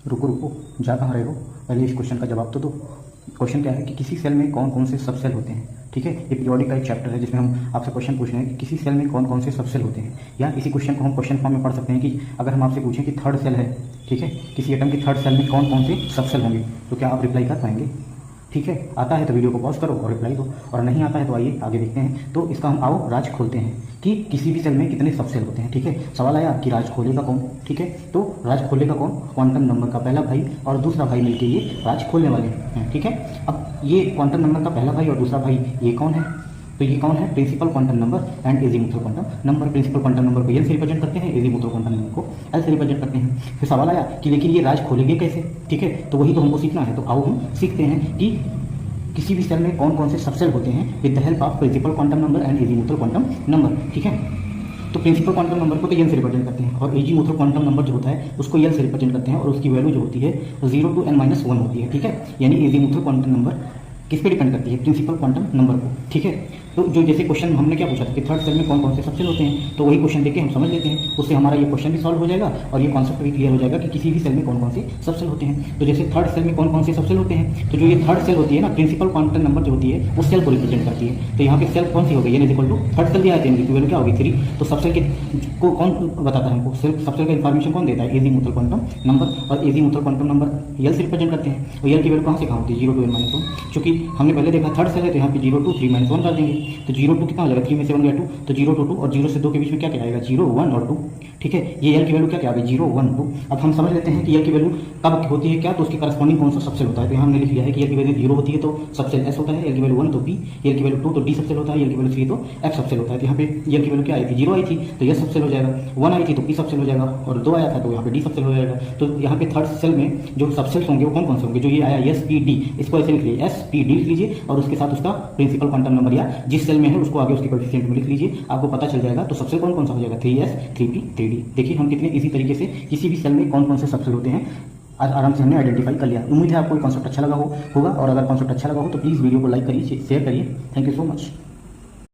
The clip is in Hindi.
रुको रुको, जा कहाँ रहे हो, पहले इस क्वेश्चन का जवाब तो दो। क्वेश्चन क्या है कि किसी सेल में कौन कौन से सब सेल होते हैं। ठीक है, ये पीरियोडिक का एक चैप्टर है जिसमें हम आपसे क्वेश्चन पूछ रहे हैं कि किसी सेल में कौन कौन से सब सेल होते हैं। या इसी क्वेश्चन को हम क्वेश्चन फॉर्म में पढ़ सकते हैं कि अगर हम आपसे पूछें कि थर्ड सेल है, ठीक है, किसी एटम की थर्ड सेल में कौन कौन से सब सेल होंगे, तो क्या आप रिप्लाई कर पाएंगे। ठीक है, आता है तो वीडियो को पॉज करो और रिप्लाई दो, और नहीं आता है तो आइए आगे देखते हैं। तो इसका हम आओ राज खोलते हैं कि किसी भी सेल में कितने सब सेल होते हैं। ठीक है, सवाल आया कि राज खोलेगा कौन। ठीक है, तो राज खोलेगा कौन, क्वांटम नंबर का पहला भाई और दूसरा भाई मिलकर ये राज खोलने वाले हैं। ठीक है, अब ये क्वांटम नंबर का पहला भाई और दूसरा भाई ये कौन है, तो ये कौन है, principal quantum number and azimuthal quantum number. Principal quantum number को एल से रिप्रेजेंट करते हैं, एजीमुथल क्वांटम नंबर को एल से रिप्रेजेंट करते हैं। फिर सवाल आया कि लेकिन ये राज खोलेंगे कैसे। ठीक है, तो वही तो हमको सीखना है। तो आओ हम सीखते हैं कि किसी भी सेल में कौन कौन से सब सेल होते हैं with the help of principal quantum number and azimuthal quantum number. ठीक है, तो प्रिंसिपल क्वांटम नंबर को तो एन से रिप्रेजेंट करते हैं और एजीमुथल क्वांटम नंबर जो होता है उसको एल से रिप्रेजेंट करते हैं और उसकी वैल्यू जो होती है 0 to n-1 होती है। ठीक है, यानी एजीमुथल क्वांटम नंबर किस पे डिपेंड करती है, प्रिंसिपल क्वांटम नंबर को। ठीक है, तो जो जैसे क्वेश्चन हमने क्या पूछा था कि थर्ड सेल में कौन कौन से सब सेल होते हैं, तो वही क्वेश्चन देख के हम समझ लेते हैं, उससे हमारा ये क्वेश्चन भी सॉल्व हो जाएगा और ये कॉन्सेप्ट भी क्लियर हो जाएगा कि किसी भी सेल में कौन कौन से सब सेल होते हैं। तो जैसे थर्ड सेल में कौन कौन से सब सेल होते हैं, तो जो ये थर्ड सेल होती है ना, प्रिंसिपल क्वांटम नंबर जो होती है वो सेल को रिप्रेजेंट करती है। तो यहाँ पे सेल कौन सी हो गई, n equal to third shell दिया है, एन की वैल्यू क्या होगी 3। तो सब सेल के को कौन बताता है हमको, सिर्फ सब सेल का इन्फॉर्मेशन कौन देता है, एजीमुथल क्वांटम नंबर, और एजीमुथल क्वांटम नंबर एल से रिप्रेजेंट करते हैं। और एल की वैल्यू कहाँ से कहाँ होती है, 0 to n-1। चूंकि हमने पहले देखा थर्ड सेल है तो यहाँ पे 0 to 3-1 कर देंगे, तो 0 to कितना हो जाएगा, 3 में से 1 गया 2, तो 0 to 2 और 0 से 2 के बीच में क्या क्या आएगा, 0 1 और 2। ठीक है, ये एल की वैल्यू क्या क्या आ गई, 0 1 2। अब हम समझ लेते हैं कि एल की वैल्यू कब होती है क्या, तो उसके करस्पॉन्डिंग कौन सा सबसेल होता है। तो यहाँ हमने लिख लिया है कि एल की वैल्यू 0 होती है तो सबसेल एस होता है, एल की वैल्यू 1 तो बी, एल की वैल्यू 2 तो डी सबसेल होता है, एल की वैल्यू 3 तो एफ सबसेल होता है। तो यहाँ पे एल की वैल्यू क्या आई थी, 0 आई थी तो एस सबसेल हो जाएगा, 1 आई थी तो पी सबसेल हो जाएगा, और 2 आया था तो यहाँ पे डी सबसेल हो जाएगा। तो यहाँ पे थर्ड सेल में जो सबसेल्स होंगे वो कौन कौन से होंगे, जो ये आया एस पी डी, इसको ऐसे लिख लीजिए एस पी डी लिख लीजिए और उसके साथ उसका प्रिंसिपल क्वांटम नंबर या जिस सेल में है उसको आगे उसके कोएफिशिएंट में लिख लीजिए, आपको पता चल जाएगा। तो सबसेल कौन कौन सा हो जाएगा, 3s 3p 3d। देखिए हम कितने इसी तरीके से किसी भी सेल में कौन कौन से सबसेल होते हैं आज आराम से हमने आइडेंटिफाई कर लिया। उम्मीद है आपको कॉन्सेप्ट अच्छा लगा होगा, और अगर कॉन्सेप्ट अच्छा लगा हो तो प्लीज़ वीडियो को लाइक करिए, शेयर करिए। Thank you so much.